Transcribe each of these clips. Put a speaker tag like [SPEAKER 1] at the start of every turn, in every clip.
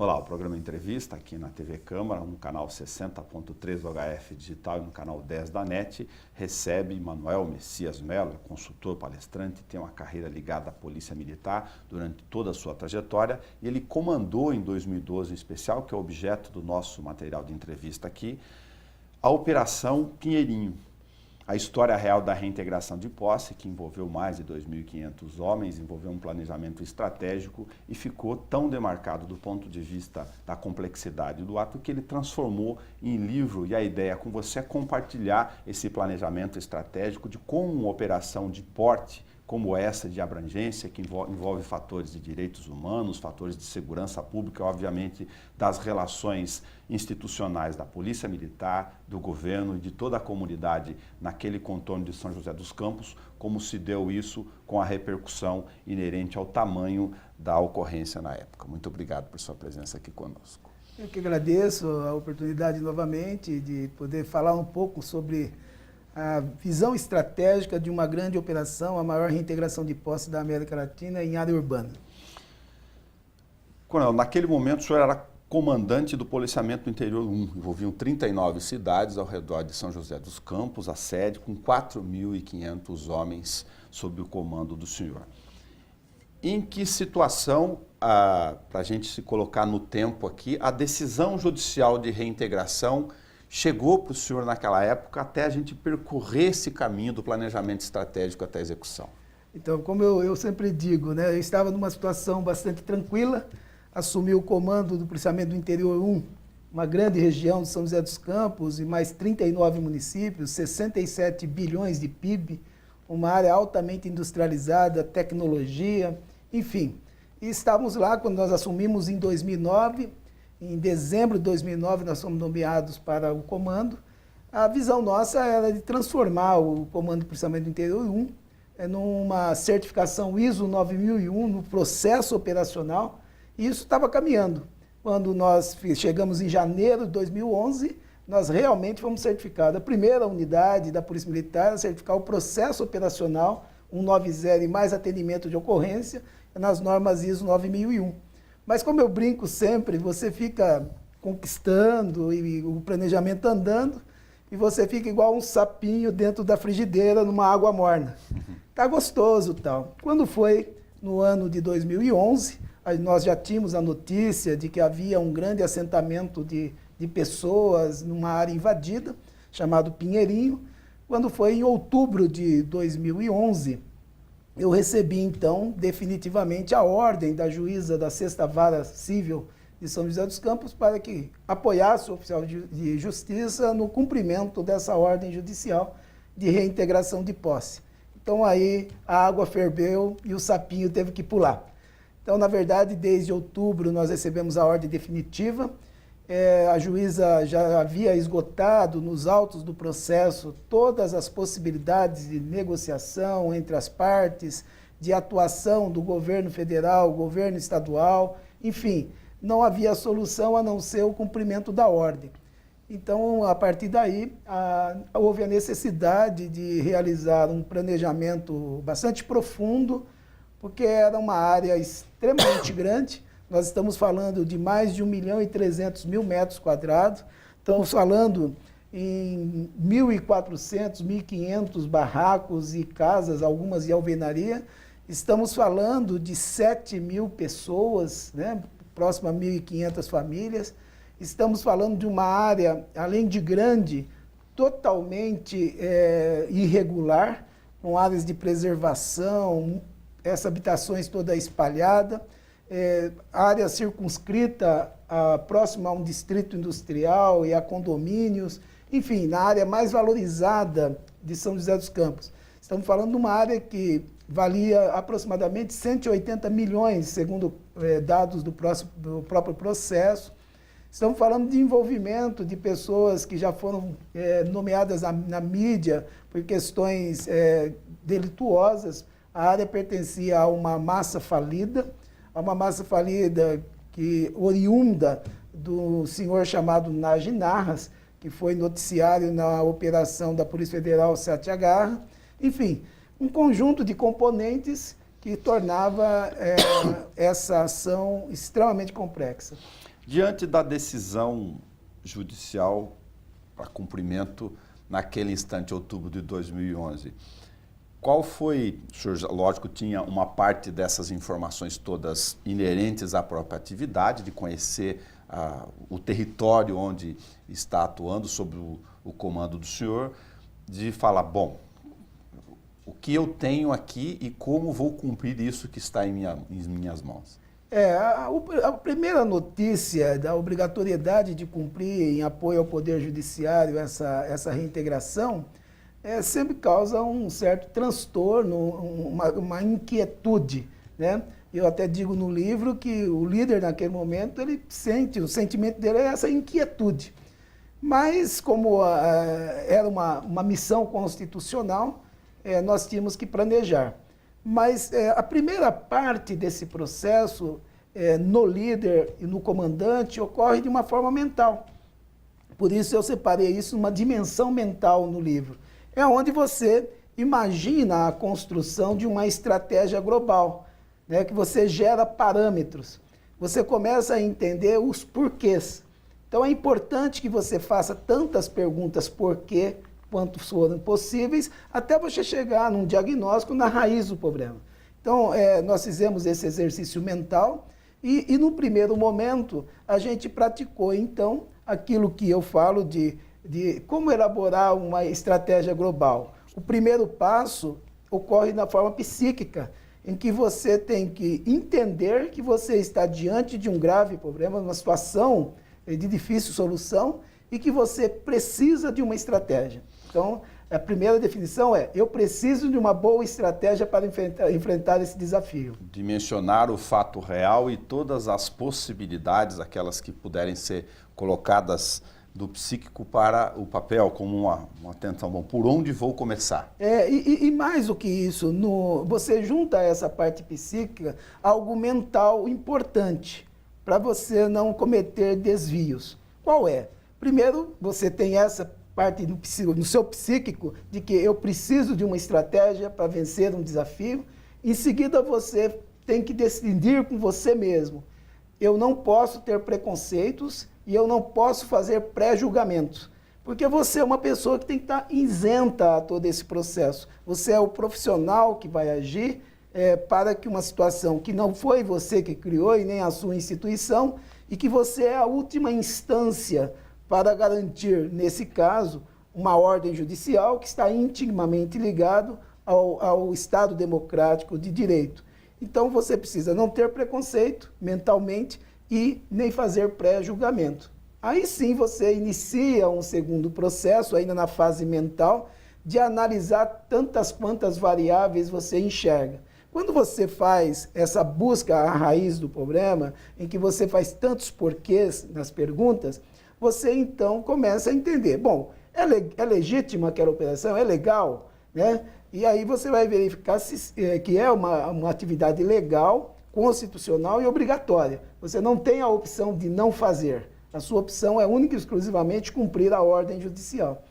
[SPEAKER 1] Olá, o programa Entrevista aqui na TV Câmara, no canal 60.3 do HF Digital e no canal 10 da NET, recebe Manuel Messias Melo, consultor, palestrante, tem uma carreira ligada à Polícia Militar durante toda a sua trajetória e ele comandou em 2012 em especial, que é objeto do nosso material de entrevista aqui, a Operação Pinheirinho. A história real da reintegração de posse, que envolveu mais de 2.500 homens, envolveu um planejamento estratégico e ficou tão demarcado do ponto de vista da complexidade do ato que ele transformou em livro, e a ideia com você é compartilhar esse planejamento estratégico de como uma operação de porte como essa de abrangência, que envolve fatores de direitos humanos, fatores de segurança pública, obviamente das relações institucionais da Polícia Militar, do governo e de toda a comunidade naquele contorno de São José dos Campos, como se deu isso com a repercussão inerente ao tamanho da ocorrência na época. Muito obrigado por sua presença aqui conosco.
[SPEAKER 2] Eu que agradeço a oportunidade novamente de poder falar um pouco sobre a visão estratégica de uma grande operação, a maior reintegração de posse da América Latina em área urbana.
[SPEAKER 1] Coronel, naquele momento o senhor era comandante do Policiamento do Interior 1, envolviam 39 cidades ao redor de São José dos Campos, a sede com 4.500 homens sob o comando do senhor. Em que situação, para a gente se colocar no tempo aqui, a decisão judicial de reintegração chegou para o senhor naquela época até a gente percorrer esse caminho do planejamento estratégico até a execução?
[SPEAKER 2] Então, como eu sempre digo, né, eu estava numa situação bastante tranquila, assumi o comando do Policiamento do Interior 1, uma grande região de São José dos Campos e mais 39 municípios, 67 bilhões de PIB, uma área altamente industrializada, tecnologia, enfim. E estávamos lá quando nós assumimos em 2009, em dezembro de 2009, nós fomos nomeados para o comando. A visão nossa era de transformar o Comando do Policiamento do Interior 1 numa certificação ISO 9001 no processo operacional, e isso estava caminhando. Quando nós chegamos em janeiro de 2011, nós realmente fomos certificados. A primeira unidade da Polícia Militar a certificar o processo operacional 190 e mais atendimento de ocorrência nas normas ISO 9001. Mas como eu brinco sempre, você fica conquistando e o planejamento andando e você fica igual um sapinho dentro da frigideira numa água morna. Tá gostoso tal. Quando foi no ano de 2011, nós já tínhamos a notícia de que havia um grande assentamento de pessoas numa área invadida, chamado Pinheirinho. Quando foi em outubro de 2011, eu recebi, então, definitivamente a ordem da juíza da 6ª Vara Civil de São José dos Campos para que apoiasse o oficial de justiça no cumprimento dessa ordem judicial de reintegração de posse. Então, aí a água ferveu e o sapinho teve que pular. Então, na verdade, desde outubro nós recebemos a ordem definitiva. A juíza já havia esgotado nos autos do processo todas as possibilidades de negociação entre as partes, de atuação do governo federal, governo estadual, enfim, não havia solução a não ser o cumprimento da ordem. Então, a partir daí, houve a necessidade de realizar um planejamento bastante profundo, porque era uma área extremamente grande. Nós estamos falando de mais de 1.300.000 metros quadrados, estamos falando em 1.400, 1.500 barracos e casas, algumas de alvenaria, estamos falando de 7.000 pessoas, né, próximo a 1.500 famílias, estamos falando de uma área, além de grande, totalmente irregular, com áreas de preservação, essas habitações toda espalhada, área circunscrita próxima a um distrito industrial e a condomínios, enfim, na área mais valorizada de São José dos Campos. Estamos falando de uma área que valia aproximadamente 180 milhões, segundo dados do próprio processo. Estamos falando de envolvimento de pessoas que já foram nomeadas na mídia por questões delituosas. A área pertencia a uma massa falida, que oriunda do senhor chamado Nagy Narras, que foi noticiário na operação da Polícia Federal Sete Agarra. Enfim, um conjunto de componentes que tornava essa ação extremamente complexa.
[SPEAKER 1] Diante da decisão judicial para cumprimento naquele instante, outubro de 2011, qual foi, o senhor, lógico, tinha uma parte dessas informações todas inerentes à própria atividade, de conhecer o território onde está atuando, sob o comando do senhor, de falar, bom, o que eu tenho aqui e como vou cumprir isso que está em minhas mãos?
[SPEAKER 2] A primeira notícia da obrigatoriedade de cumprir em apoio ao Poder Judiciário essa reintegração sempre causa um certo transtorno, uma inquietude, né? Eu até digo no livro que o líder naquele momento, ele sente, o sentimento dele é essa inquietude. Mas como era uma missão constitucional, nós tínhamos que planejar. Mas a primeira parte desse processo, no líder e no comandante, ocorre de uma forma mental. Por isso eu separei isso numa dimensão mental no livro. É onde você imagina a construção de uma estratégia global, né, que você gera parâmetros. Você começa a entender os porquês. Então é importante que você faça tantas perguntas porquê, quanto forem possíveis, até você chegar num diagnóstico na raiz do problema. Então, nós fizemos esse exercício mental e no primeiro momento, a gente praticou, então, aquilo que eu falo de como elaborar uma estratégia global. O primeiro passo ocorre na forma psíquica, em que você tem que entender que você está diante de um grave problema, uma situação de difícil solução, e que você precisa de uma estratégia. Então, a primeira definição eu preciso de uma boa estratégia para enfrentar esse desafio.
[SPEAKER 1] Dimensionar o fato real e todas as possibilidades, aquelas que puderem ser colocadas do psíquico para o papel, como uma atenção, bom, por onde vou começar?
[SPEAKER 2] E mais do que isso, você junta a essa parte psíquica algo mental importante, para você não cometer desvios. Qual é? Primeiro, você tem essa parte no seu psíquico de que eu preciso de uma estratégia para vencer um desafio. Em seguida, você tem que decidir com você mesmo. Eu não posso ter preconceitos e eu não posso fazer pré-julgamentos. Porque você é uma pessoa que tem que estar isenta a todo esse processo. Você é o profissional que vai agir para que uma situação que não foi você que criou e nem a sua instituição, e que você é a última instância para garantir, nesse caso, uma ordem judicial que está intimamente ligado ao Estado democrático de direito. Então, você precisa não ter preconceito mentalmente e nem fazer pré-julgamento. Aí sim você inicia um segundo processo, ainda na fase mental, de analisar tantas quantas variáveis você enxerga. Quando você faz essa busca à raiz do problema, em que você faz tantos porquês nas perguntas, você então começa a entender, bom, é legítima aquela operação, é legal, né? E aí você vai verificar que é uma atividade legal, constitucional e obrigatória. Você não tem a opção de não fazer. A sua opção é única e exclusivamente cumprir a ordem judicial.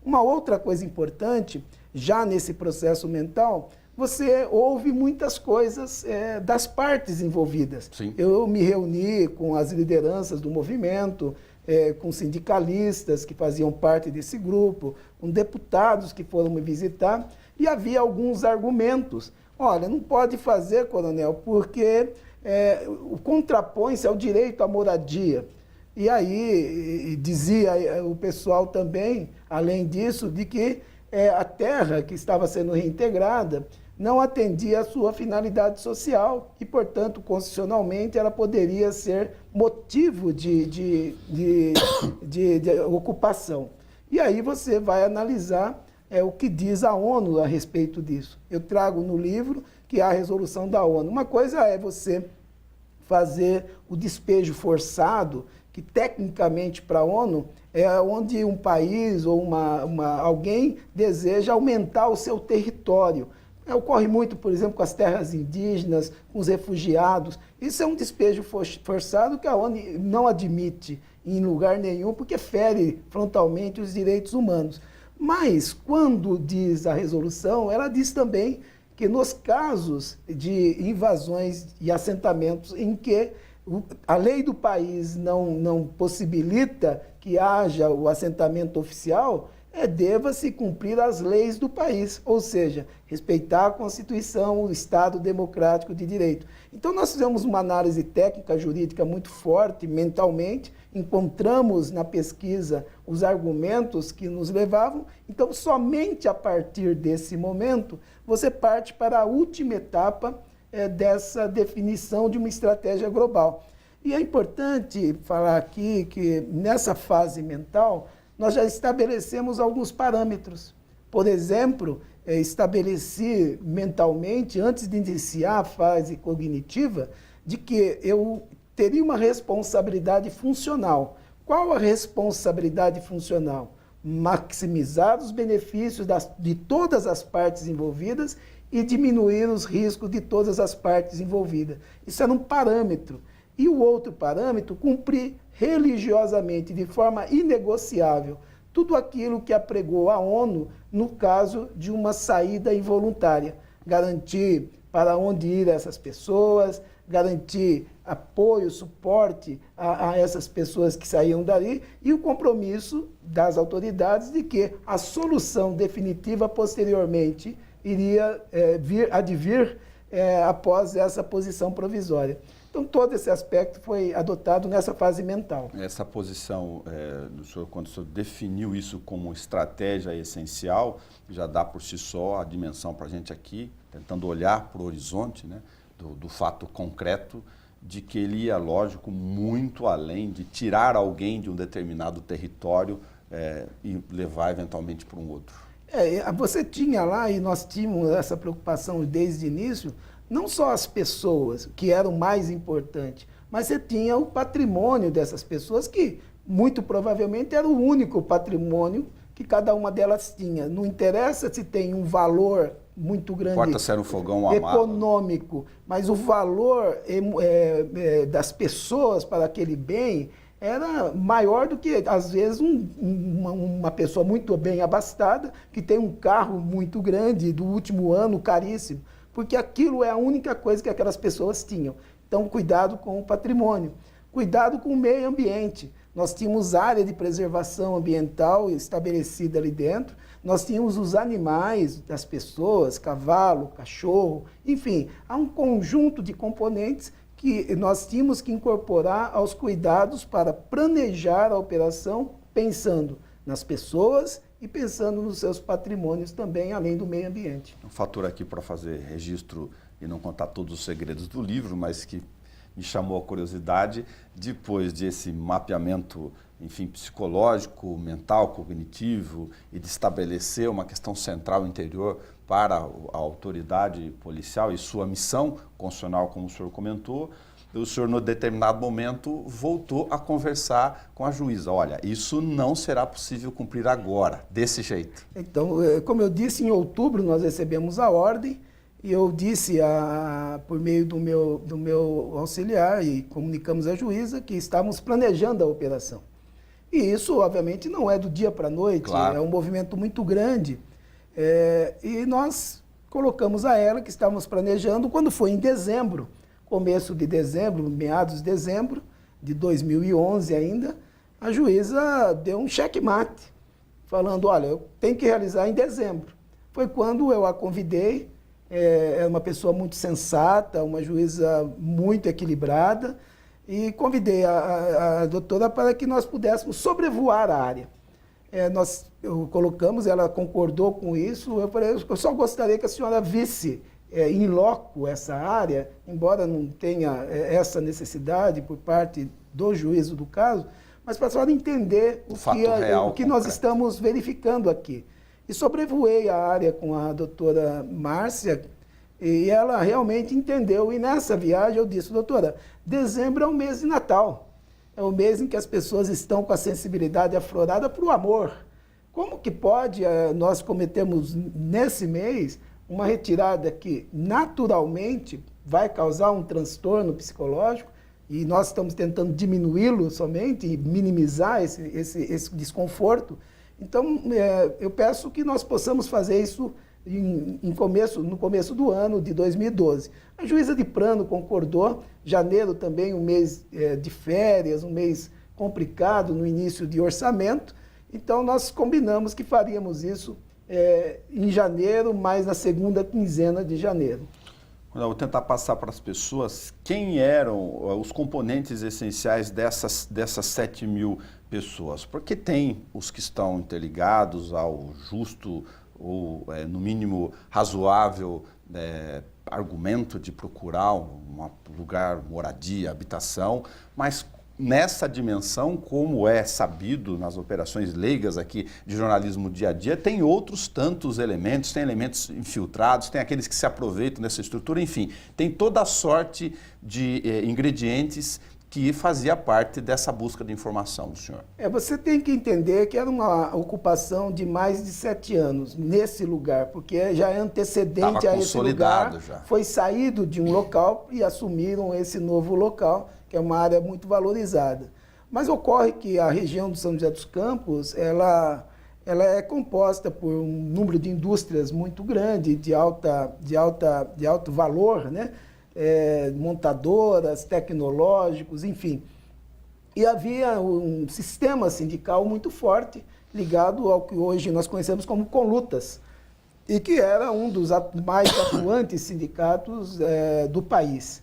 [SPEAKER 2] Uma outra coisa importante, já nesse processo mental, você ouve muitas coisas das partes envolvidas.
[SPEAKER 1] Sim.
[SPEAKER 2] Eu me reuni com as lideranças do movimento, com sindicalistas que faziam parte desse grupo, com deputados que foram me visitar, e havia alguns argumentos. Olha, não pode fazer, coronel, porque contrapõe-se ao direito à moradia. E aí dizia o pessoal também, além disso, de que a terra que estava sendo reintegrada não atendia à sua finalidade social e, portanto, constitucionalmente, ela poderia ser motivo de ocupação. E aí você vai analisar o que diz a ONU a respeito disso. Eu trago no livro que há a resolução da ONU. Uma coisa é você fazer o despejo forçado, que tecnicamente para a ONU é onde um país ou alguém deseja aumentar o seu território. Ocorre muito, por exemplo, com as terras indígenas, com os refugiados. Isso é um despejo forçado que a ONU não admite em lugar nenhum, porque fere frontalmente os direitos humanos. Mas, quando diz a resolução, ela diz também que nos casos de invasões e assentamentos em que a lei do país não possibilita que haja o assentamento oficial, deva-se cumprir as leis do país, ou seja, respeitar a Constituição, o Estado democrático de direito. Então, nós fizemos uma análise técnica jurídica muito forte, mentalmente, encontramos na pesquisa os argumentos que nos levavam, então, somente a partir desse momento, você parte para a última etapa dessa definição de uma estratégia global. E é importante falar aqui que, nessa fase mental, nós já estabelecemos alguns parâmetros. Por exemplo, estabeleci mentalmente, antes de iniciar a fase cognitiva, de que eu teria uma responsabilidade funcional. Qual a responsabilidade funcional? Maximizar os benefícios de todas as partes envolvidas e diminuir os riscos de todas as partes envolvidas. Isso era um parâmetro. E o outro parâmetro, cumprir religiosamente, de forma inegociável, tudo aquilo que apregou a ONU no caso de uma saída involuntária. Garantir para onde ir essas pessoas, garantir apoio, suporte a essas pessoas que saíam dali e o compromisso das autoridades de que a solução definitiva posteriormente iria advir após essa posição provisória. Então, todo esse aspecto foi adotado nessa fase mental.
[SPEAKER 1] Essa posição, do senhor, quando o senhor definiu isso como estratégia essencial, já dá por si só a dimensão para a gente aqui, tentando olhar para o horizonte, né, do fato concreto, de que ele ia, lógico, muito além de tirar alguém de um determinado território e levar eventualmente para um outro.
[SPEAKER 2] Você tinha lá, e nós tínhamos essa preocupação desde o início, não só as pessoas, que eram mais importantes, mas você tinha o patrimônio dessas pessoas, que muito provavelmente era o único patrimônio que cada uma delas tinha. Não interessa se tem um valor muito grande
[SPEAKER 1] Importa-se um fogão
[SPEAKER 2] econômico, mas o valor das pessoas para aquele bem era maior do que, às vezes, uma pessoa muito bem abastada, que tem um carro muito grande, do último ano, caríssimo, porque aquilo é a única coisa que aquelas pessoas tinham. Então, cuidado com o patrimônio, cuidado com o meio ambiente. Nós tínhamos área de preservação ambiental estabelecida ali dentro, nós tínhamos os animais das pessoas, cavalo, cachorro, enfim, há um conjunto de componentes que nós tínhamos que incorporar aos cuidados para planejar a operação, pensando nas pessoas e pensando nos seus patrimônios também, além do meio ambiente.
[SPEAKER 1] Um fator aqui para fazer registro e não contar todos os segredos do livro, mas que me chamou a curiosidade, depois desse mapeamento, enfim, psicológico, mental, cognitivo, e de estabelecer uma questão central interior para a autoridade policial e sua missão constitucional, como o senhor comentou, o senhor, no determinado momento, voltou a conversar com a juíza. Olha, isso não será possível cumprir agora, desse jeito.
[SPEAKER 2] Então, como eu disse, em outubro nós recebemos a ordem, e eu disse, por meio do meu auxiliar, e comunicamos à juíza, que estávamos planejando a operação. E isso, obviamente, não é do dia para a noite, claro. É um movimento muito grande. E nós colocamos a ela que estávamos planejando, quando foi em dezembro, começo de dezembro, meados de dezembro de 2011 ainda, a juíza deu um checkmate, falando, olha, eu tenho que realizar em dezembro. Foi quando eu a convidei, é uma pessoa muito sensata, uma juíza muito equilibrada, e convidei a doutora para que nós pudéssemos sobrevoar a área. Eu colocamos, ela concordou com isso, eu falei, eu só gostaria que a senhora visse in loco essa área, embora não tenha essa necessidade por parte do juízo do caso, mas para a senhora entender o que nós estamos verificando aqui. E sobrevoei a área com a doutora Márcia, e ela realmente entendeu. E nessa viagem eu disse, doutora, dezembro é o mês de Natal. É o mês em que as pessoas estão com a sensibilidade aflorada para o amor. Como que pode nós cometermos nesse mês uma retirada que naturalmente vai causar um transtorno psicológico, e nós estamos tentando diminuí-lo somente e minimizar esse desconforto? Então, eu peço que nós possamos fazer isso no começo do ano de 2012. A juíza de plano concordou, janeiro também um mês de férias, um mês complicado no início de orçamento, então nós combinamos que faríamos isso em janeiro, mais na segunda quinzena de janeiro.
[SPEAKER 1] Eu vou tentar passar para as pessoas quem eram os componentes essenciais dessas 7 mil pessoas, porque tem os que estão interligados ao justo ou, no mínimo, razoável argumento de procurar um lugar, moradia, habitação, mas nessa dimensão, como é sabido nas operações leigas aqui de jornalismo dia a dia, tem outros tantos elementos, tem elementos infiltrados, tem aqueles que se aproveitam dessa estrutura, enfim, tem toda a sorte de ingredientes que fazia parte dessa busca de informação do senhor.
[SPEAKER 2] Você tem que entender que era uma ocupação de mais de 7 anos nesse lugar, porque já é antecedente a esse lugar, já foi saído de um local e assumiram esse novo local, que é uma área muito valorizada. Mas ocorre que a região de São José dos Campos, ela é composta por um número de indústrias muito grande, de alto valor, né? Montadoras, tecnológicos, enfim. E havia um sistema sindical muito forte, ligado ao que hoje nós conhecemos como Conlutas, e que era um dos mais atuantes sindicatos do país.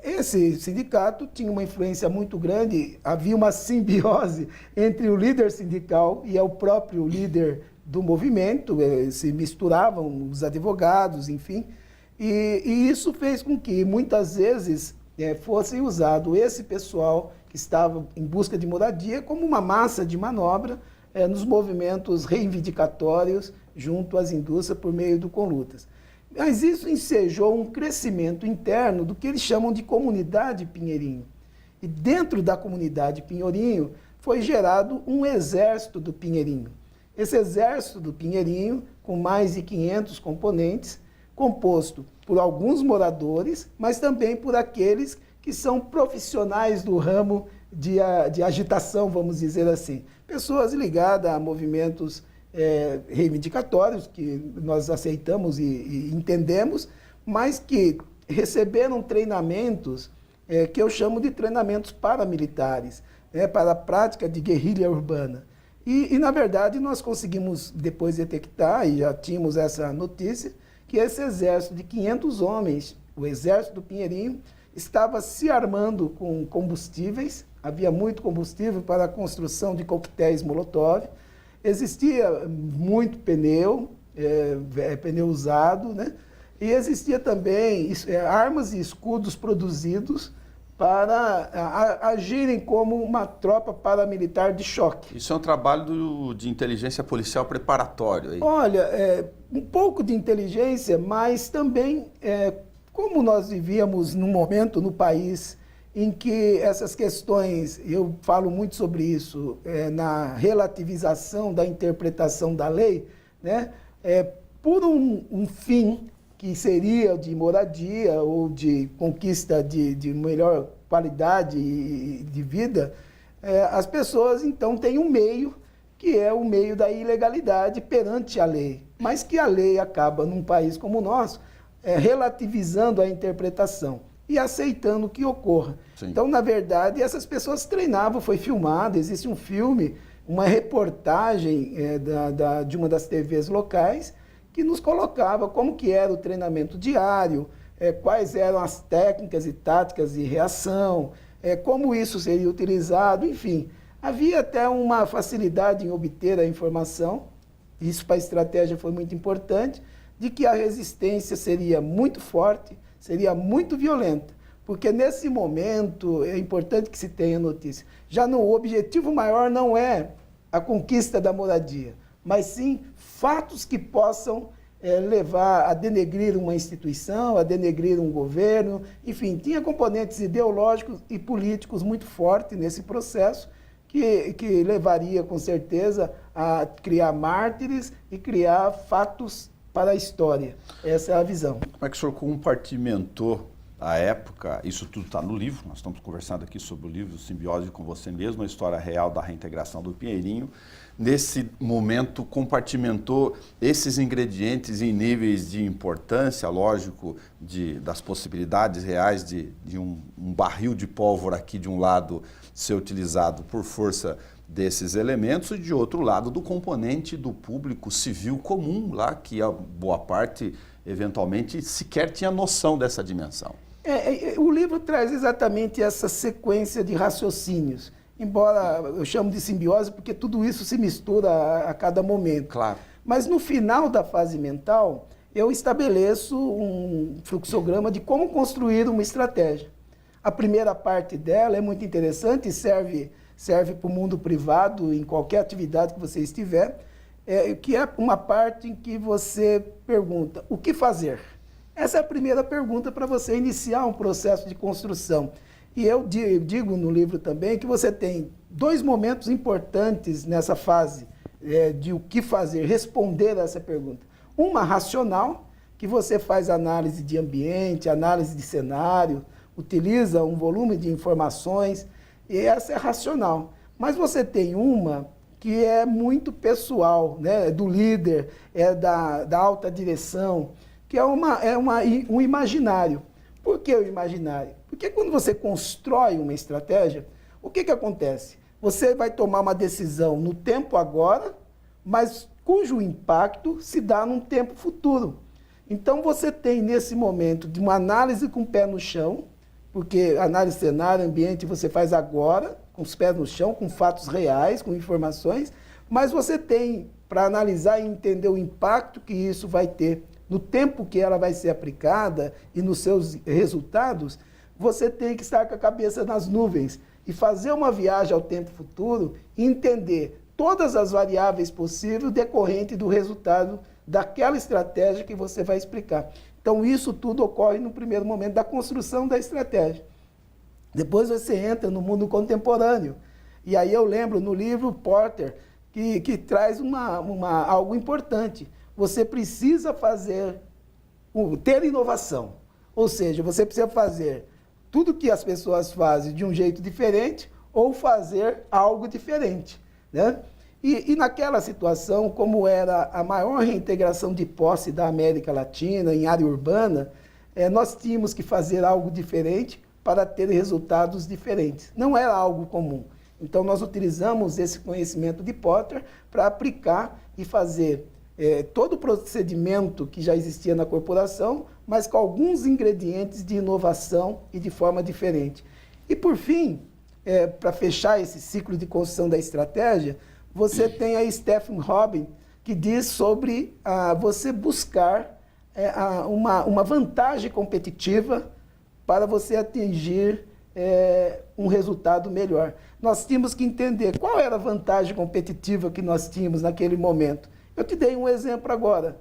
[SPEAKER 2] Esse sindicato tinha uma influência muito grande, havia uma simbiose entre o líder sindical e o próprio líder do movimento, se misturavam os advogados, enfim, e isso fez com que muitas vezes fosse usado esse pessoal que estava em busca de moradia como uma massa de manobra nos movimentos reivindicatórios junto às indústrias por meio do Conlutas. Mas isso ensejou um crescimento interno do que eles chamam de comunidade Pinheirinho. E dentro da comunidade Pinheirinho foi gerado um exército do Pinheirinho. Esse exército do Pinheirinho, com mais de 500 componentes, composto por alguns moradores, mas também por aqueles que são profissionais do ramo de agitação, vamos dizer assim. Pessoas ligadas a movimentos reivindicatórios, que nós aceitamos e entendemos, mas que receberam treinamentos que eu chamo de treinamentos paramilitares, para a prática de guerrilha urbana. E, na verdade, nós conseguimos depois detectar, e já tínhamos essa notícia, que esse exército de 500 homens, o exército do Pinheirinho, estava se armando com combustíveis, havia muito combustível para a construção de coquetéis Molotov, existia muito pneu, pneu usado, né? E existia também armas e escudos produzidos para agirem como uma tropa paramilitar de choque.
[SPEAKER 1] Isso é um trabalho de inteligência policial preparatório aí?
[SPEAKER 2] Olha, um pouco de inteligência, mas também, como nós vivíamos num momento no país em que essas questões, eu falo muito sobre isso, na relativização da interpretação da lei, né? Por um fim que seria de moradia ou de conquista de melhor qualidade de vida, as pessoas, então, têm um meio, que é o meio da ilegalidade perante a lei. Mas que a lei acaba, num país como o nosso, relativizando a interpretação e aceitando que ocorra. Sim. Então, na verdade, essas pessoas treinavam, foi filmado, existe um filme, uma reportagem de uma das TVs locais, que nos colocava como que era o treinamento diário, quais eram as técnicas e táticas de reação, como isso seria utilizado, enfim. Havia até uma facilidade em obter a informação, isso para a estratégia foi muito importante, de que a resistência seria muito forte, seria muito violenta, porque nesse momento é importante que se tenha notícia. Já o objetivo maior não é a conquista da moradia, mas sim fatos que possam levar a denegrir uma instituição, a denegrir um governo, enfim, tinha componentes ideológicos e políticos muito fortes nesse processo, que levaria com certeza a criar mártires e criar fatos para a história. Essa é a visão.
[SPEAKER 1] Como é que o senhor compartimentou à época, isso tudo está no livro, nós estamos conversando aqui sobre o livro Simbiose com Você Mesmo, a história real da reintegração do Pinheirinho. Nesse momento, compartimentou esses ingredientes em níveis de importância, lógico, das possibilidades reais de um barril de pólvora aqui de um lado ser utilizado por força desses elementos e de outro lado do componente do público civil comum lá, que a boa parte eventualmente sequer tinha noção dessa dimensão.
[SPEAKER 2] O livro traz exatamente essa sequência de raciocínios, embora eu chamo de simbiose porque tudo isso se mistura a cada momento.
[SPEAKER 1] Claro.
[SPEAKER 2] Mas no final da fase mental, eu estabeleço um fluxograma de como construir uma estratégia. A primeira parte dela é muito interessante e serve para o mundo privado, em qualquer atividade que você estiver, que é uma parte em que você pergunta, o que fazer? Essa é a primeira pergunta para você iniciar um processo de construção. E eu digo no livro também que você tem 2 momentos importantes nessa fase de o que fazer, responder a essa pergunta. Uma racional, que você faz análise de ambiente, análise de cenário, utiliza um volume de informações, e essa é racional. Mas você tem uma que é muito pessoal, né? Do líder, da alta direção, que é um imaginário. Por que o imaginário? Porque quando você constrói uma estratégia, o que acontece? Você vai tomar uma decisão no tempo agora, mas cujo impacto se dá num tempo futuro. Então você tem nesse momento de uma análise com o pé no chão, porque análise de cenário, ambiente, você faz agora, com os pés no chão, com fatos reais, com informações, mas você tem para analisar e entender o impacto que isso vai ter no tempo que ela vai ser aplicada e nos seus resultados, você tem que estar com a cabeça nas nuvens e fazer uma viagem ao tempo futuro e entender todas as variáveis possíveis decorrentes do resultado daquela estratégia que você vai explicar. Então, isso tudo ocorre no primeiro momento da construção da estratégia. Depois você entra no mundo contemporâneo. E aí eu lembro no livro Porter que traz algo importante. Você precisa ter inovação. Ou seja, você precisa fazer tudo que as pessoas fazem de um jeito diferente ou fazer algo diferente, né? E naquela situação, como era a maior reintegração de posse da América Latina em área urbana, nós tínhamos que fazer algo diferente para ter resultados diferentes. Não era algo comum. Então, nós utilizamos esse conhecimento de Porter para aplicar e fazer todo o procedimento que já existia na corporação, mas com alguns ingredientes de inovação e de forma diferente. E, por fim, para fechar esse ciclo de construção da estratégia, você tem a Stephen Robin, que diz sobre você buscar uma vantagem competitiva para você atingir um resultado melhor. Nós tínhamos que entender qual era a vantagem competitiva que nós tínhamos naquele momento. Eu te dei um exemplo agora.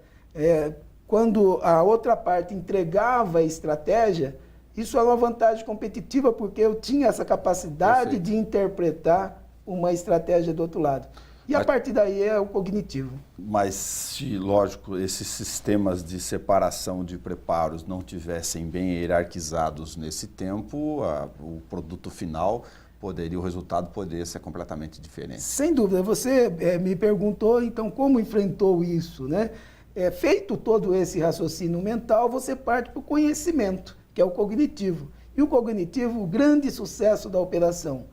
[SPEAKER 2] Quando a outra parte entregava a estratégia, isso era uma vantagem competitiva porque eu tinha essa capacidade de interpretar uma estratégia do outro lado. E a partir daí é o cognitivo.
[SPEAKER 1] Mas se, lógico, esses sistemas de separação de preparos não tivessem bem hierarquizados nesse tempo, o produto final o resultado poderia ser completamente diferente.
[SPEAKER 2] Sem dúvida. Você me perguntou, então, como enfrentou isso, né? Feito todo esse raciocínio mental, você parte para o conhecimento, que é o cognitivo. E o cognitivo, o grande sucesso da operação,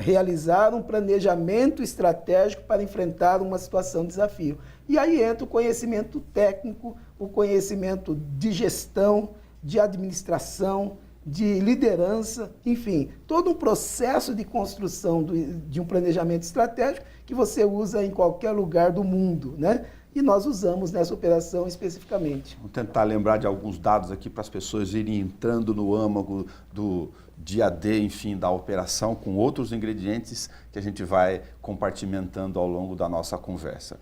[SPEAKER 2] realizar um planejamento estratégico para enfrentar uma situação de desafio. E aí entra o conhecimento técnico, o conhecimento de gestão, de administração, de liderança, enfim, todo um processo de construção de um planejamento estratégico que você usa em qualquer lugar do mundo, né? E nós usamos nessa operação especificamente.
[SPEAKER 1] Vamos tentar lembrar de alguns dados aqui para as pessoas irem entrando no âmago do dia D, enfim, da operação, com outros ingredientes que a gente vai compartimentando ao longo da nossa conversa.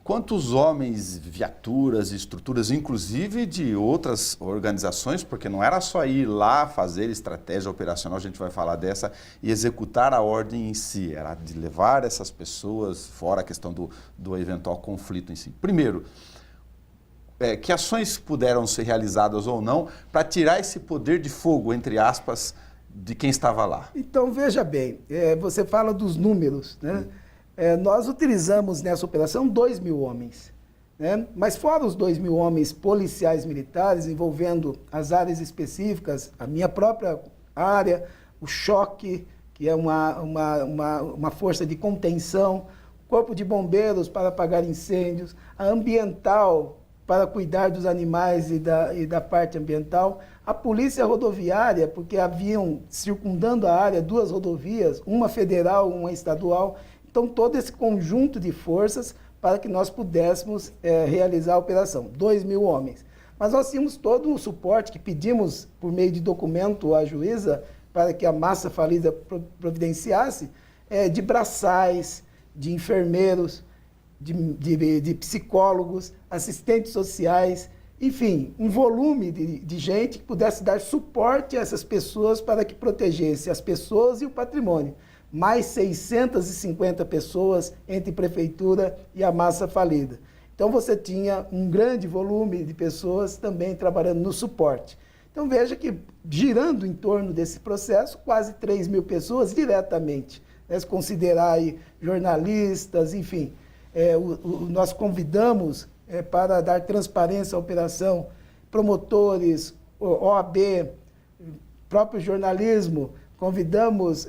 [SPEAKER 1] Quantos homens, viaturas, estruturas, inclusive de outras organizações, porque não era só ir lá fazer estratégia operacional, a gente vai falar dessa, e executar a ordem em si, era de levar essas pessoas, fora a questão do eventual conflito em si. Primeiro, que ações puderam ser realizadas ou não para tirar esse poder de fogo, entre aspas, de quem estava lá?
[SPEAKER 2] Então, veja bem, você fala dos números, né? Nós utilizamos nessa operação 2.000 homens, né? Mas fora os 2.000 homens policiais militares, envolvendo as áreas específicas, a minha própria área, o choque, que é uma força de contenção, o corpo de bombeiros para apagar incêndios, a ambiental para cuidar dos animais e da parte ambiental, a polícia rodoviária, porque haviam circundando a área 2 rodovias, uma federal, uma estadual. Então, todo esse conjunto de forças para que nós pudéssemos realizar a operação. 2.000 homens. Mas nós tínhamos todo o suporte que pedimos por meio de documento à juíza para que a massa falida providenciasse, de braçais, de enfermeiros, de psicólogos, assistentes sociais, enfim, um volume de gente que pudesse dar suporte a essas pessoas para que protegesse as pessoas e o patrimônio. Mais 650 pessoas entre prefeitura e a massa falida. Então você tinha um grande volume de pessoas também trabalhando no suporte. Então veja que, girando em torno desse processo, quase 3.000 pessoas diretamente, né? Se considerar aí jornalistas, enfim, nós convidamos para dar transparência à operação promotores, OAB, próprio jornalismo, convidamos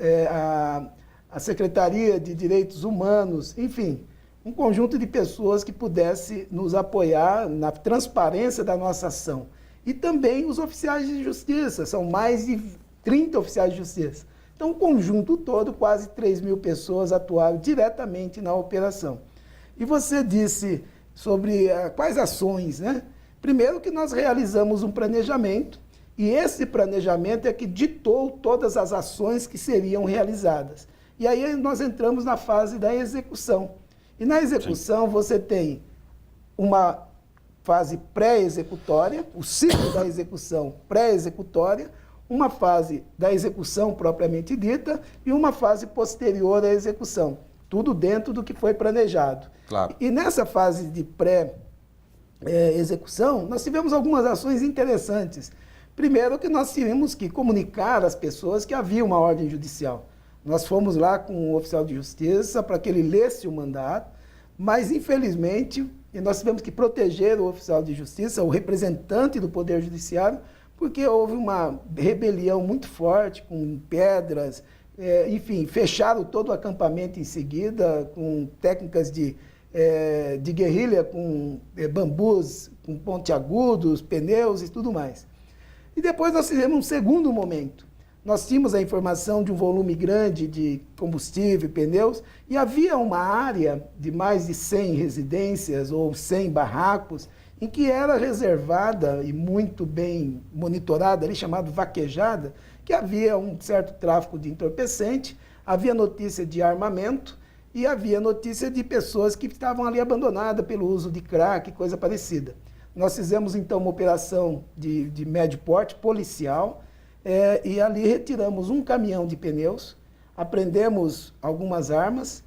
[SPEAKER 2] a Secretaria de Direitos Humanos, enfim, um conjunto de pessoas que pudesse nos apoiar na transparência da nossa ação. E também os oficiais de justiça, são mais de 30 oficiais de justiça. Então, o conjunto todo, quase 3.000 pessoas atuaram diretamente na operação. E você disse sobre quais ações, né? Primeiro que nós realizamos um planejamento, e esse planejamento é que ditou todas as ações que seriam realizadas. E aí nós entramos na fase da execução. E na execução você tem uma fase pré-executória, o ciclo da execução pré-executória, uma fase da execução propriamente dita e uma fase posterior à execução. Tudo dentro do que foi planejado.
[SPEAKER 1] Claro.
[SPEAKER 2] E nessa fase de pré-execução, nós tivemos algumas ações interessantes. Primeiro que nós tivemos que comunicar às pessoas que havia uma ordem judicial. Nós fomos lá com o oficial de justiça para que ele lesse o mandato, mas infelizmente nós tivemos que proteger o oficial de justiça, o representante do Poder Judiciário, porque houve uma rebelião muito forte, com pedras, enfim, fecharam todo o acampamento em seguida, com técnicas de guerrilha, com bambus, com pontiagudos, pneus e tudo mais. E depois nós fizemos um segundo momento. Nós tínhamos a informação de um volume grande de combustível e pneus, e havia uma área de mais de 100 residências ou 100 barracos, em que era reservada e muito bem monitorada, ali chamado vaquejada, que havia um certo tráfico de entorpecente, havia notícia de armamento e havia notícia de pessoas que estavam ali abandonadas pelo uso de crack, coisa parecida. Nós fizemos então uma operação de médio porte policial, e ali retiramos um caminhão de pneus, apreendemos algumas armas,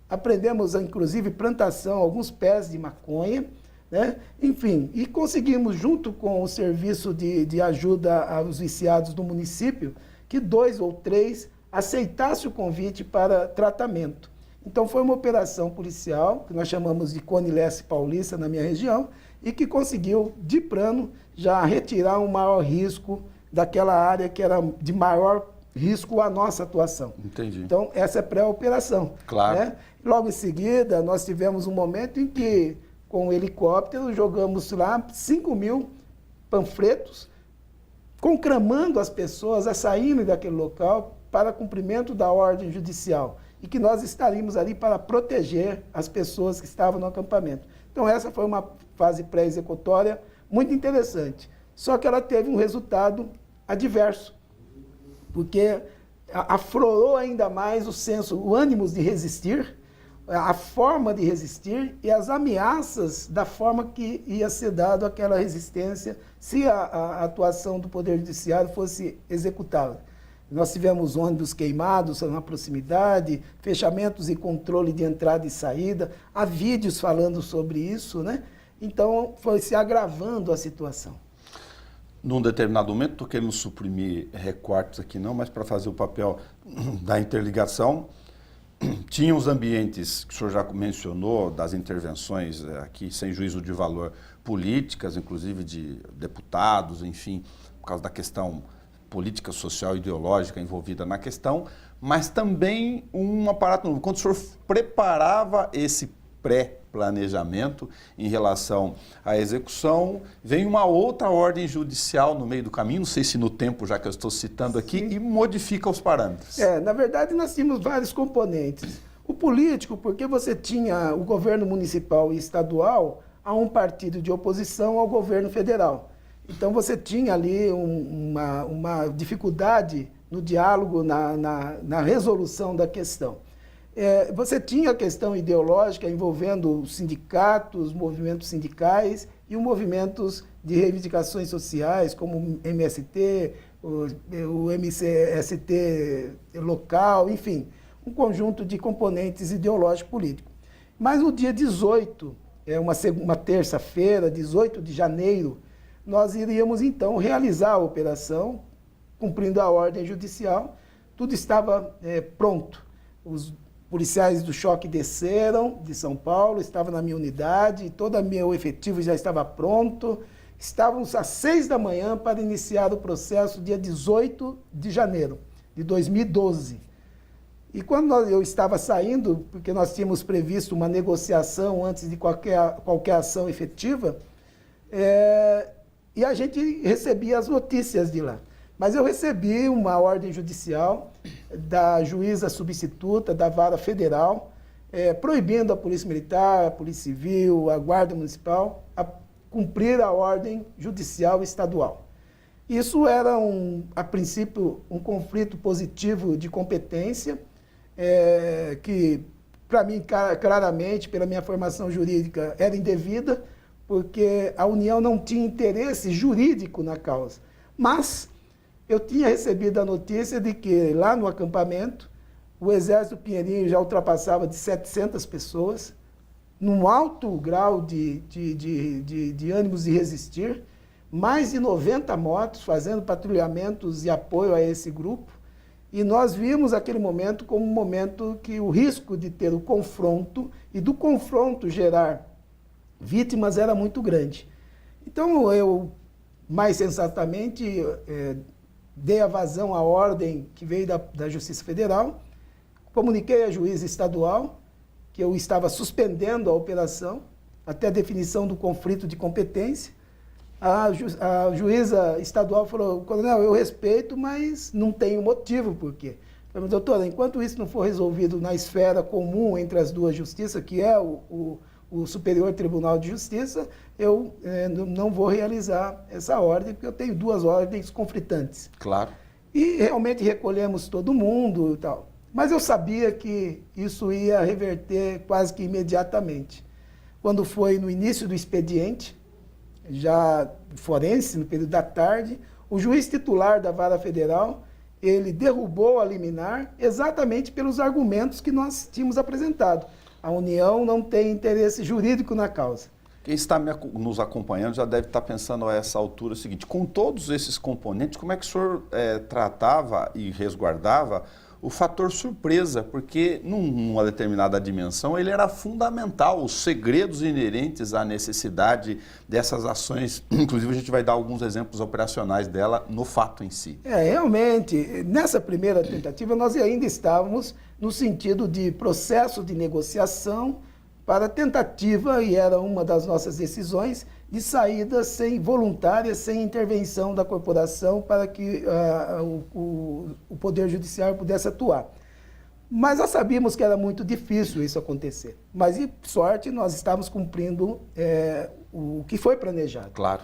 [SPEAKER 2] apreendemos inclusive plantação, alguns pés de maconha, né? Enfim, e conseguimos, junto com o serviço de ajuda aos viciados do município, que 2 ou 3 aceitassem o convite para tratamento. Então foi uma operação policial, que nós chamamos de Cone Leste Paulista, na minha região, e que conseguiu, de plano, já retirar um maior risco daquela área que era de maior risco à nossa atuação.
[SPEAKER 1] Entendi.
[SPEAKER 2] Então, essa é pré-operação.
[SPEAKER 1] Claro.
[SPEAKER 2] Né? Logo em seguida, nós tivemos um momento em que, com o helicóptero, jogamos lá 5.000 panfletos, conclamando as pessoas a saírem daquele local para cumprimento da ordem judicial, e que nós estaríamos ali para proteger as pessoas que estavam no acampamento. Então, essa foi uma fase pré-executória muito interessante. Só que ela teve um resultado adverso, porque aflorou ainda mais o senso, o ânimo de resistir, a forma de resistir e as ameaças da forma que ia ser dado aquela resistência se a atuação do Poder Judiciário fosse executada. Nós tivemos ônibus queimados na proximidade, fechamentos e controle de entrada e saída, há vídeos falando sobre isso, né? Então, foi se agravando a situação.
[SPEAKER 1] Num determinado momento, estou querendo suprimir recortes aqui não, mas para fazer o papel da interligação, tinha os ambientes que o senhor já mencionou, das intervenções aqui, sem juízo de valor, políticas, inclusive de deputados, enfim, por causa da questão política, social e ideológica envolvida na questão, mas também um aparato novo. Quando o senhor preparava esse pré-planejamento em relação à execução, vem uma outra ordem judicial no meio do caminho, não sei se no tempo, já que eu estou citando aqui, e modifica os parâmetros.
[SPEAKER 2] Na verdade, nós tínhamos vários componentes. O político, porque você tinha o governo municipal e estadual a um partido de oposição ao governo federal. Então, você tinha ali uma dificuldade no diálogo, na resolução da questão. Você tinha a questão ideológica envolvendo os sindicatos, movimentos sindicais e os movimentos de reivindicações sociais, como o MST, o MCST local, enfim, um conjunto de componentes ideológicos políticos. Mas no dia 18, uma terça-feira, 18 de janeiro, nós iríamos então realizar a operação, cumprindo a ordem judicial. Tudo estava pronto. Os policiais do choque desceram de São Paulo, estavam na minha unidade, todo o meu efetivo já estava pronto. Estávamos às 6 da manhã para iniciar o processo dia 18 de janeiro de 2012. E quando eu estava saindo, porque nós tínhamos previsto uma negociação antes de qualquer ação efetiva, e a gente recebia as notícias de lá. Mas eu recebi uma ordem judicial da juíza substituta da Vara Federal, proibindo a Polícia Militar, a Polícia Civil, a Guarda Municipal a cumprir a ordem judicial estadual. Isso era, a princípio, um conflito positivo de competência, que, para mim, claramente, pela minha formação jurídica, era indevida, porque a União não tinha interesse jurídico na causa. Mas eu tinha recebido a notícia de que, lá no acampamento, o Exército Pinheirinho já ultrapassava de 700 pessoas, num alto grau de ânimos de resistir, mais de 90 motos fazendo patrulhamentos e apoio a esse grupo, e nós vimos aquele momento como um momento que o risco de ter o confronto e do confronto gerar vítimas era muito grande. Então, eu, mais sensatamente, dei a vazão à ordem que veio da Justiça Federal, comuniquei à juíza estadual que eu estava suspendendo a operação até a definição do conflito de competência. A juíza estadual falou: coronel, eu respeito, mas não tenho motivo por quê. Eu falei: doutora, enquanto isso não for resolvido na esfera comum entre as duas justiças, que é o Superior Tribunal de Justiça, eu não vou realizar essa ordem, porque eu tenho duas ordens conflitantes.
[SPEAKER 1] Claro.
[SPEAKER 2] E realmente recolhemos todo mundo e tal. Mas eu sabia que isso ia reverter quase que imediatamente. Quando foi no início do expediente, já forense, no período da tarde, o juiz titular da Vara Federal, ele derrubou a liminar exatamente pelos argumentos que nós tínhamos apresentado. A União não tem interesse jurídico na causa.
[SPEAKER 1] Quem está nos acompanhando já deve estar pensando a essa altura o seguinte: com todos esses componentes, como é que o senhor tratava e resguardava o fator surpresa? Porque numa determinada dimensão ele era fundamental, os segredos inerentes à necessidade dessas ações. Inclusive a gente vai dar alguns exemplos operacionais dela no fato em si.
[SPEAKER 2] Realmente, nessa primeira tentativa nós ainda estávamos no sentido de processo de negociação para tentativa, e era uma das nossas decisões, de saída voluntária, sem intervenção da corporação, para que o Poder Judiciário pudesse atuar. Mas nós sabíamos que era muito difícil isso acontecer. Mas, de sorte, nós estávamos cumprindo o que foi planejado.
[SPEAKER 1] Claro.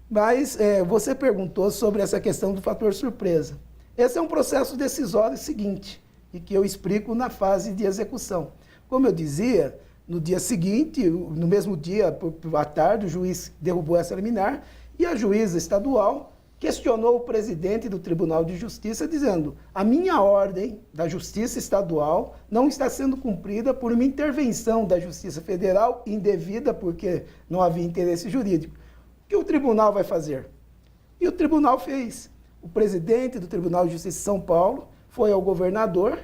[SPEAKER 2] Mas você perguntou sobre essa questão do fator surpresa. Esse é um processo decisório seguinte, e que eu explico na fase de execução. Como eu dizia, no dia seguinte, no mesmo dia, à tarde, o juiz derrubou essa liminar e a juíza estadual questionou o presidente do Tribunal de Justiça, dizendo: a minha ordem da Justiça Estadual não está sendo cumprida por uma intervenção da Justiça Federal indevida, porque não havia interesse jurídico. O que o tribunal vai fazer? E o tribunal fez. O presidente do Tribunal de Justiça de São Paulo foi ao governador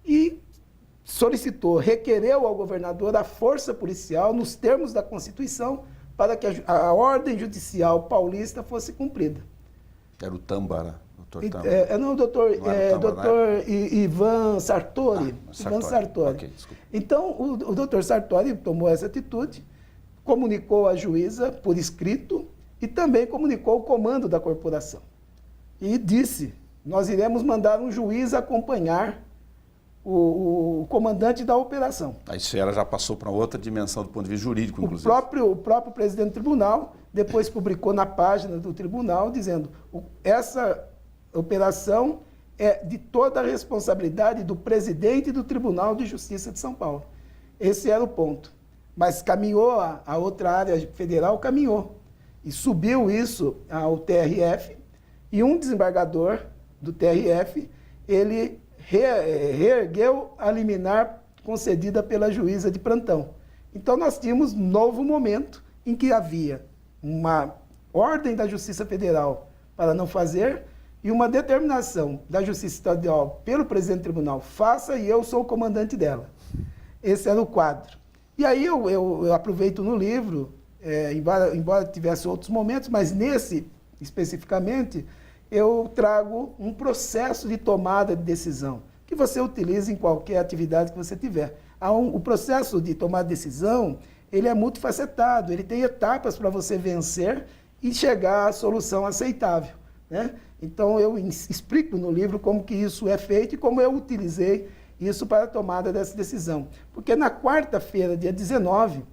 [SPEAKER 2] e solicitou, requereu ao governador a força policial, nos termos da Constituição, para que a ordem judicial paulista fosse cumprida.
[SPEAKER 1] Era o Tâmara, doutor Tâmara.
[SPEAKER 2] Não, doutor Ivan Sartori. Ivan Sartori.
[SPEAKER 1] Okay, desculpa.
[SPEAKER 2] Então, o doutor Sartori tomou essa atitude, comunicou à juíza por escrito e também comunicou o comando da corporação. E disse: nós iremos mandar um juiz acompanhar o comandante da operação.
[SPEAKER 1] A esfera já passou para outra dimensão do ponto de vista jurídico, inclusive.
[SPEAKER 2] O próprio presidente do tribunal depois publicou na página do tribunal dizendo: essa operação é de toda a responsabilidade do presidente do Tribunal de Justiça de São Paulo. Esse era o ponto. Mas caminhou, a outra área federal caminhou. E subiu isso ao TRF, e um desembargador do TRF, ele reergueu a liminar concedida pela juíza de plantão. Então, nós tínhamos um novo momento em que havia uma ordem da Justiça Federal para não fazer e uma determinação da Justiça Estadual pelo presidente do tribunal: faça, e eu sou o comandante dela. Esse era o quadro. E aí eu aproveito no livro, embora tivesse outros momentos, mas nesse especificamente, eu trago um processo de tomada de decisão, que você utiliza em qualquer atividade que você tiver. O processo de tomada de decisão, ele é multifacetado, ele tem etapas para você vencer e chegar à solução aceitável, né? Então, eu explico no livro como que isso é feito e como eu utilizei isso para a tomada dessa decisão. Porque na quarta-feira, dia 19,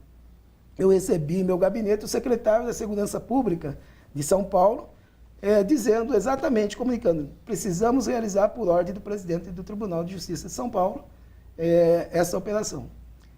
[SPEAKER 2] eu recebi em meu gabinete o secretário da Segurança Pública de São Paulo, dizendo exatamente, comunicando: precisamos realizar por ordem do presidente do Tribunal de Justiça de São Paulo essa operação.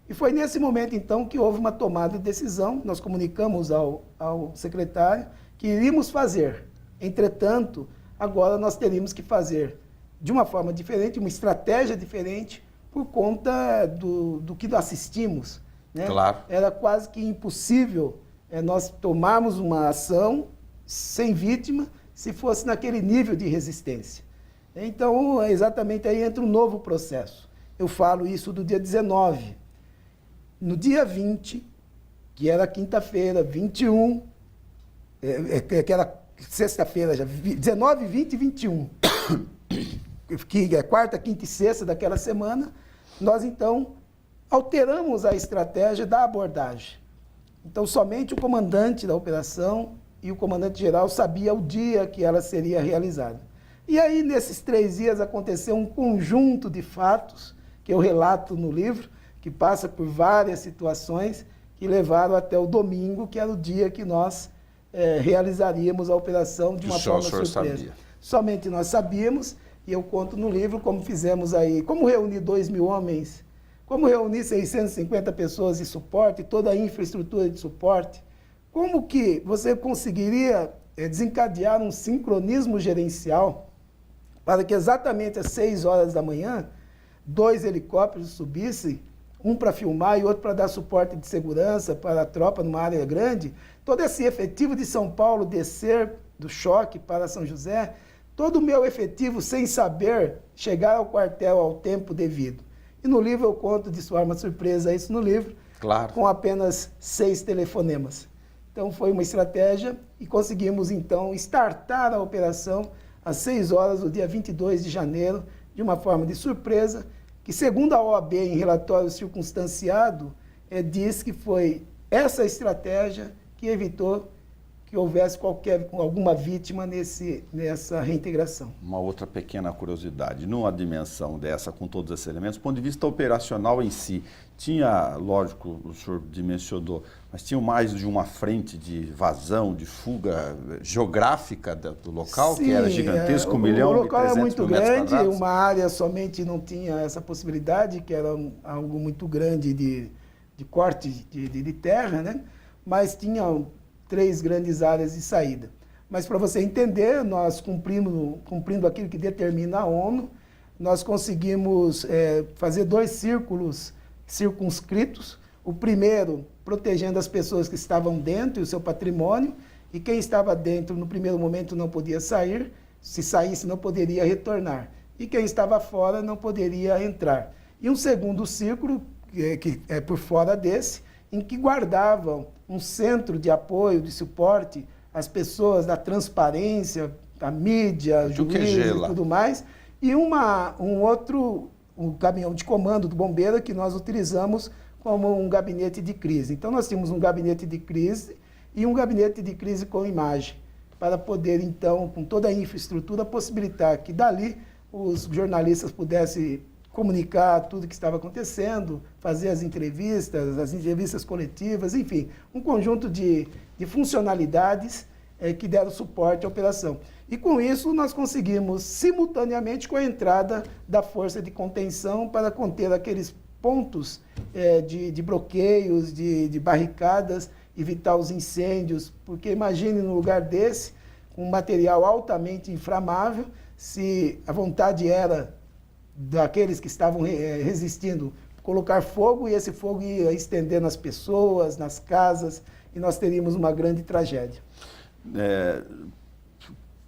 [SPEAKER 2] E foi nesse momento, então, que houve uma tomada de decisão. Nós comunicamos ao secretário que iríamos fazer. Entretanto, agora nós teríamos que fazer de uma forma diferente, uma estratégia diferente, por conta do que nós assistimos, né?
[SPEAKER 1] Claro. Era
[SPEAKER 2] quase que impossível nós tomarmos uma ação sem vítima se fosse naquele nível de resistência. Então, exatamente aí entra um novo processo. Eu falo isso do dia 19. No dia 20, que era quinta-feira, 21, que era sexta-feira já, 19, 20 e 21, que é quarta, quinta e sexta daquela semana, nós então alteramos a estratégia da abordagem. Então, somente o comandante da operação e o comandante-geral sabia o dia que ela seria realizada. E aí, nesses 3 dias, aconteceu um conjunto de fatos que eu relato no livro, que passa por várias situações que levaram até o domingo, que era o dia que nós realizaríamos a operação de uma forma surpresa. Sabia. Somente nós sabíamos, e eu conto no livro como fizemos aí, como reunir 2.000 homens, como reunir 650 pessoas de suporte, toda a infraestrutura de suporte, como que você conseguiria desencadear um sincronismo gerencial para que exatamente às 6 horas da manhã, 2 helicópteros subissem, um para filmar e outro para dar suporte de segurança para a tropa numa área grande, todo esse efetivo de São Paulo descer do Choque para São José, todo o meu efetivo, sem saber, chegar ao quartel ao tempo devido. E no livro eu conto de forma surpresa isso no livro,
[SPEAKER 1] claro,
[SPEAKER 2] com apenas 6 telefonemas. Então foi uma estratégia e conseguimos então startar a operação às 6 horas do dia 22 de janeiro, de uma forma de surpresa, que segundo a OAB em relatório circunstanciado, diz que foi essa estratégia que evitou que houvesse alguma vítima nessa reintegração.
[SPEAKER 1] Uma outra pequena curiosidade, numa dimensão dessa, com todos esses elementos, do ponto de vista operacional em si, tinha, lógico, o senhor dimensionou, mas tinha mais de uma frente de vazão, de fuga geográfica do local,
[SPEAKER 2] sim,
[SPEAKER 1] que era gigantesco, 1 milhão e 300 mil metros quadrados?
[SPEAKER 2] O local é muito grande, uma área somente não tinha essa possibilidade, que era algo muito grande de corte de terra, né? Mas tinha 3 grandes áreas de saída. Mas para você entender, nós cumprindo aquilo que determina a ONU, nós conseguimos fazer 2 círculos circunscritos. O primeiro, protegendo as pessoas que estavam dentro e o seu patrimônio, e quem estava dentro no primeiro momento não podia sair, se saísse não poderia retornar. E quem estava fora não poderia entrar. E um segundo círculo, que é por fora desse, em que guardavam um centro de apoio, de suporte às pessoas, da transparência, da mídia, juízes e tudo mais, e um caminhão de comando do bombeiro que nós utilizamos como um gabinete de crise. Então nós tínhamos um gabinete de crise e um gabinete de crise com imagem, para poder então, com toda a infraestrutura, possibilitar que dali os jornalistas pudessem comunicar tudo o que estava acontecendo, fazer as entrevistas coletivas, enfim, um conjunto de funcionalidades que deram suporte à operação. E com isso nós conseguimos, simultaneamente com a entrada da força de contenção, para conter aqueles pontos de bloqueios, de barricadas, evitar os incêndios, porque imagine num lugar desse, com um material altamente inflamável, se a vontade era daqueles que estavam resistindo colocar fogo, e esse fogo ia estender nas pessoas, nas casas, e nós teríamos uma grande tragédia.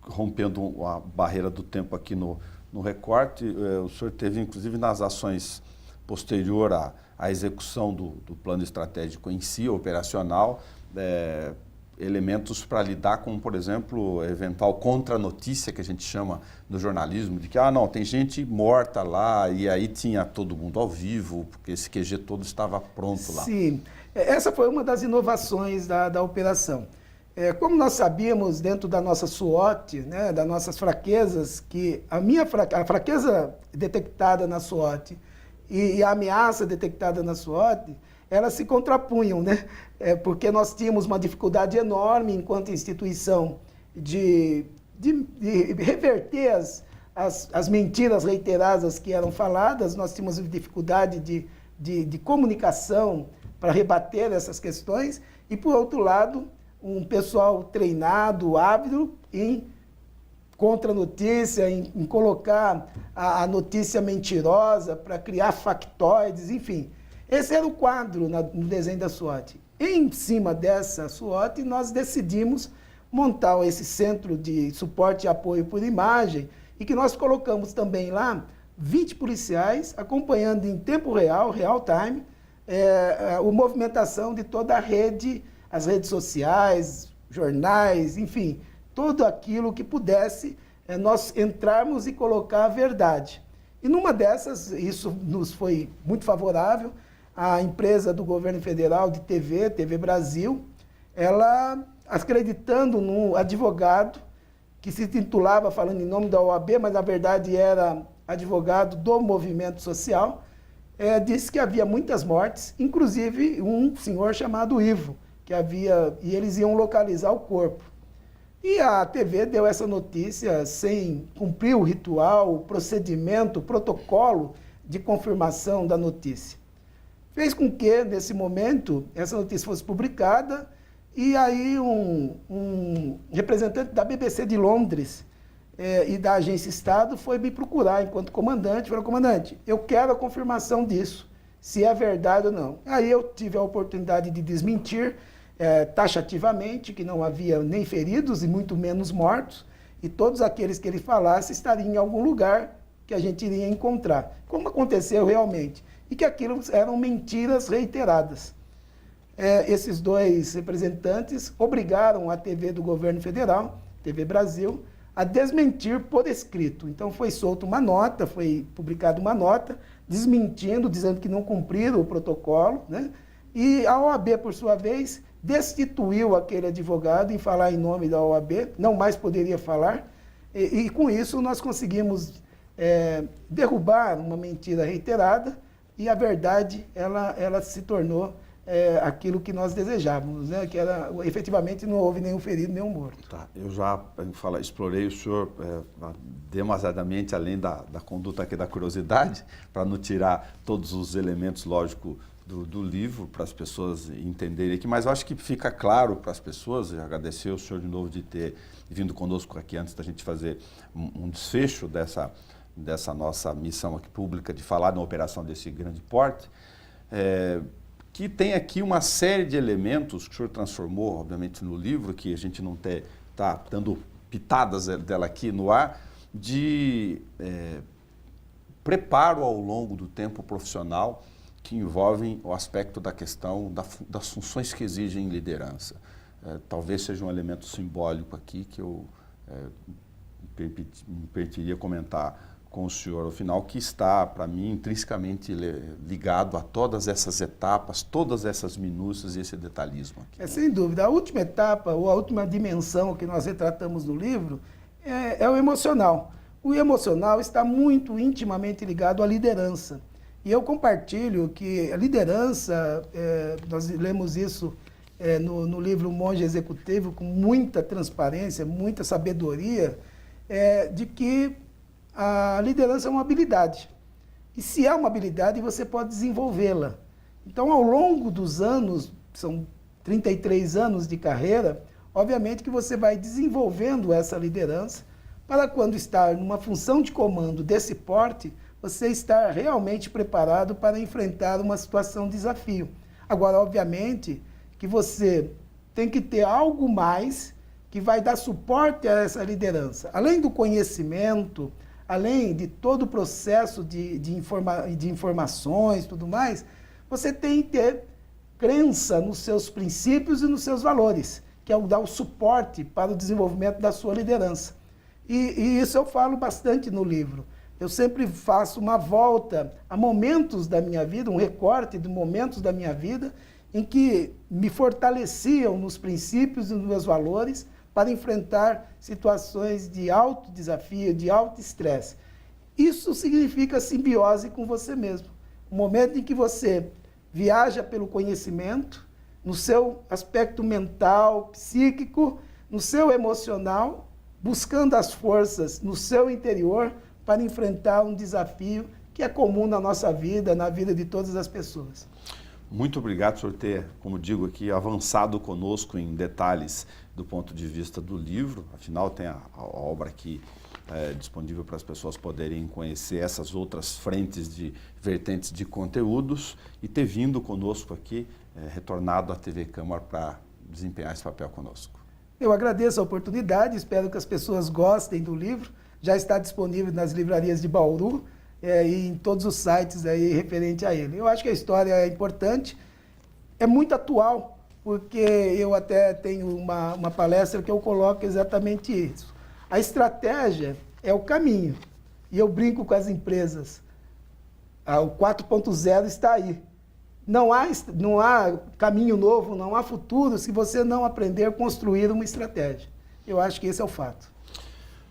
[SPEAKER 1] Rompendo a barreira do tempo aqui no recorte, o senhor teve, inclusive, nas ações posterior à execução do plano estratégico em si, operacional, elementos para lidar com, por exemplo, eventual contra-notícia, que a gente chama no jornalismo, de que, não, tem gente morta lá, e aí tinha todo mundo ao vivo, porque esse QG todo estava pronto lá.
[SPEAKER 2] Sim, essa foi uma das inovações da operação. Como nós sabíamos, dentro da nossa SWOT, né, das nossas fraquezas, que a fraqueza detectada na SWOT e a ameaça detectada na SWOT, elas se contrapunham, né? Porque nós tínhamos uma dificuldade enorme, enquanto instituição, de reverter as mentiras reiteradas que eram faladas, nós tínhamos dificuldade de comunicação para rebater essas questões, e, por outro lado, um pessoal treinado, ávido em contra-notícia, em colocar a notícia mentirosa para criar factoides, enfim. Esse era o quadro no desenho da SWOT. Em cima dessa SWOT, nós decidimos montar esse centro de suporte e apoio por imagem, e que nós colocamos também lá 20 policiais acompanhando em tempo real, real time, a movimentação de toda a rede, as redes sociais, jornais, enfim, tudo aquilo que pudesse nós entrarmos e colocar a verdade. E numa dessas, isso nos foi muito favorável, a empresa do governo federal de TV Brasil, ela, acreditando num advogado que se titulava falando em nome da OAB, mas na verdade era advogado do movimento social, disse que havia muitas mortes, inclusive um senhor chamado Ivo, e eles iam localizar o corpo. E a TV deu essa notícia sem cumprir o ritual, o procedimento, o protocolo de confirmação da notícia. Fez com que, nesse momento, essa notícia fosse publicada, e aí um representante da BBC de Londres e da Agência Estado foi me procurar enquanto comandante, falou: comandante, eu quero a confirmação disso, se é verdade ou não. Aí eu tive a oportunidade de desmentir taxativamente que não havia nem feridos e muito menos mortos, e todos aqueles que ele falasse estariam em algum lugar que a gente iria encontrar, como aconteceu realmente, e que aquilo eram mentiras reiteradas. Esses 2 representantes obrigaram a TV do governo federal, TV Brasil, a desmentir por escrito. Então foi solta uma nota, foi publicada uma nota, desmentindo, dizendo que não cumpriram o protocolo, né? E a OAB, por sua vez, destituiu aquele advogado em falar em nome da OAB, não mais poderia falar, e com isso nós conseguimos derrubar uma mentira reiterada, e a verdade ela se tornou aquilo que nós desejávamos, né? Que era, efetivamente não houve nenhum ferido, nenhum morto.
[SPEAKER 1] Tá. Eu já explorei o senhor demasiadamente além da conduta aqui da curiosidade, para não tirar todos os elementos, lógico, do livro para as pessoas entenderem aqui, mas eu acho que fica claro para as pessoas, e agradecer ao senhor de novo de ter vindo conosco aqui antes da gente fazer um desfecho dessa nossa missão aqui pública de falar de uma operação desse grande porte, que tem aqui uma série de elementos que o senhor transformou, obviamente, no livro, que a gente não está dando pitadas dela aqui no ar, de preparo ao longo do tempo profissional que envolvem o aspecto da questão das funções que exigem liderança. Talvez seja um elemento simbólico aqui que eu me permitiria comentar com o senhor, ao final, que está, para mim, intrinsecamente ligado a todas essas etapas, todas essas minúcias e esse detalhismo aqui.
[SPEAKER 2] Sem dúvida. A última etapa, ou a última dimensão que nós retratamos no livro, é o emocional. O emocional está muito intimamente ligado à liderança. E eu compartilho que a liderança, nós lemos isso no livro Monge Executivo, com muita transparência, muita sabedoria, de que a liderança é uma habilidade. E se é uma habilidade, você pode desenvolvê-la. Então, ao longo dos anos, são 33 anos de carreira, obviamente que você vai desenvolvendo essa liderança para quando estar numa função de comando desse porte, você estar realmente preparado para enfrentar uma situação de desafio. Agora, obviamente, que você tem que ter algo mais que vai dar suporte a essa liderança. Além do conhecimento, além de todo o processo de informações e tudo mais, você tem que ter crença nos seus princípios e nos seus valores, que é o dar o suporte para o desenvolvimento da sua liderança. E isso eu falo bastante no livro. Eu sempre faço uma volta a momentos da minha vida, um recorte de momentos da minha vida em que me fortaleciam nos princípios e nos meus valores para enfrentar situações de alto desafio, de alto estresse. Isso significa simbiose com você mesmo. O momento em que você viaja pelo conhecimento, no seu aspecto mental, psíquico, no seu emocional, buscando as forças no seu interior para enfrentar um desafio que é comum na nossa vida, na vida de todas as pessoas.
[SPEAKER 1] Muito obrigado por ter, como digo aqui, avançado conosco em detalhes do ponto de vista do livro. Afinal, tem a obra aqui disponível para as pessoas poderem conhecer essas outras frentes de vertentes de conteúdos e ter vindo conosco aqui, retornado à TV Câmara para desempenhar esse papel conosco.
[SPEAKER 2] Eu agradeço a oportunidade, espero que as pessoas gostem do livro. Já está disponível nas livrarias de Bauru e em todos os sites aí referente a ele. Eu acho que a história é importante, é muito atual, porque eu até tenho uma palestra que eu coloco exatamente isso. A estratégia é o caminho. E eu brinco com as empresas. O 4.0 está aí. Não há caminho novo, não há futuro se você não aprender a construir uma estratégia. Eu acho que esse é o fato.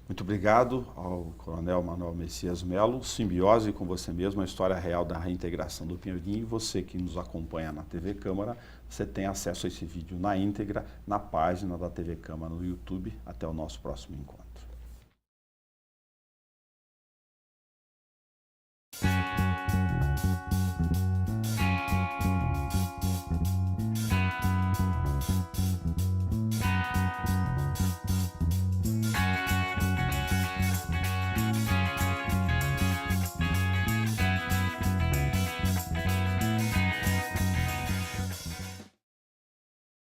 [SPEAKER 1] Muito obrigado ao Coronel Manuel Messias Melo. Simbiose com você mesmo, a história real da reintegração do Pinheirinho. E você que nos acompanha na TV Câmara, você tem acesso a esse vídeo na íntegra, na página da TV Câmara no YouTube. Até o nosso próximo encontro.